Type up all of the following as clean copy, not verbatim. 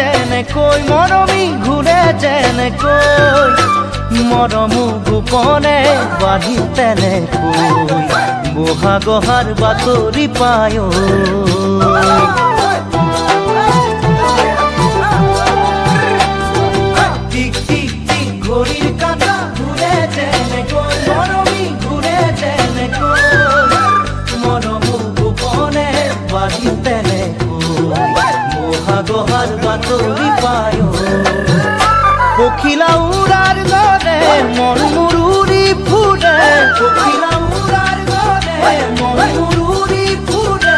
যেনেকৈ মৰমী ঘূৰে যেনেকৈ মৰমো গোপনে বাঢ়ি তেনেকৈ বহাগহাৰ বাতৰি পায় টিক টিক টিক ঘড়ীৰ কাঁটা ঘূৰে যেনেকৈ মৰমী ঘূৰে যেনেকৈ মৰমো গোপনে বাঢ়ি তেনেকৈ বহাগহাৰ বাতৰি পায় পখিলা উৰাৰ দৰে মন মোৰ উৰি ফুৰে পখিলা উৰাৰ দৰে মন মোৰ উৰি ফুৰে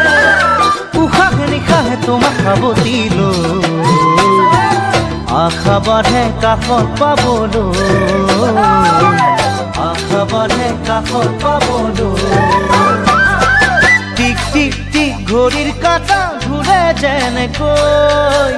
উশাহে নিশাহে তোমাক সাৱটিলো আশা বাঢ়ে কাষত পাবলৈ আশা বাঢ়ে কাষত পাবলৈ টিক টিক টিক ঘড়ীৰ কাঁটা ঘূৰে যেনেকৈ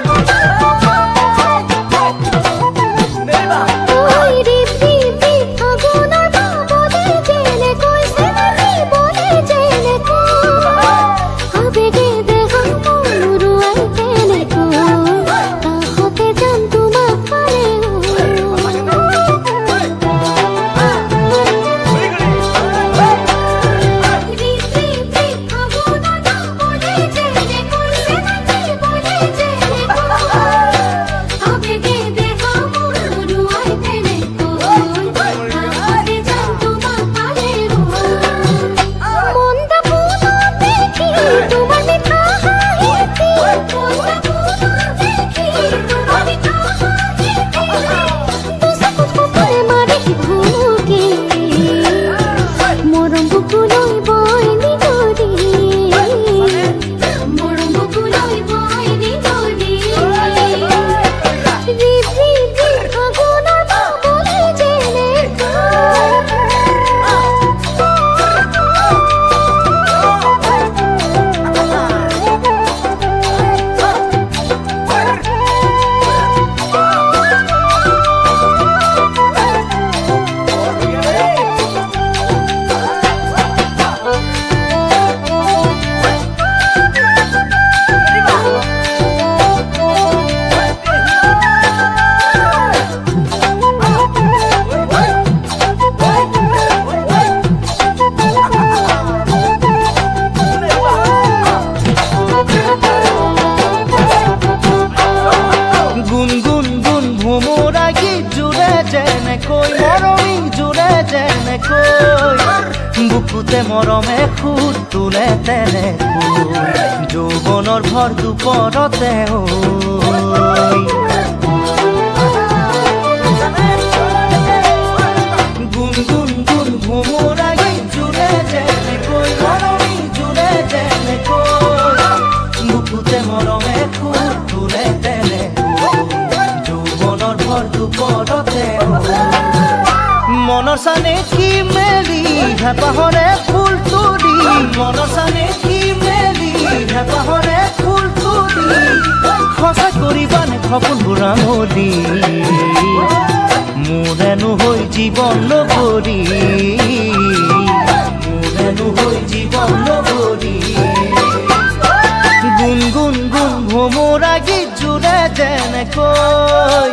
বুকুতে মৰমে খুদ তোলে তেনেকৈ যৌৱনৰ ভৰ দুপৰতে গুণ গুণ গুণ ভোমোৰা গীত জোৰে যেনেকৈ মৰমী জোৰে যেনেকৈ বুকুতে মৰমে খুদ তোলে তেনেকৈ যৌৱনৰ ভৰ দুপৰতে মনৰ চানে কি মেলি হেঁপাহৰে ফুল তুলি মনৰ চানে কি মেলি হেঁপাহৰে ফুল তুলি সঁচা কৰিবানে সপোনবোৰ আঙুলি মোৰেনো হৈ জীৱন নগৰী মোৰেনো হৈ জীৱন নগৰী গুণ গুণ গুণ ভোমোৰা গীত জোৰে যেনেকৈ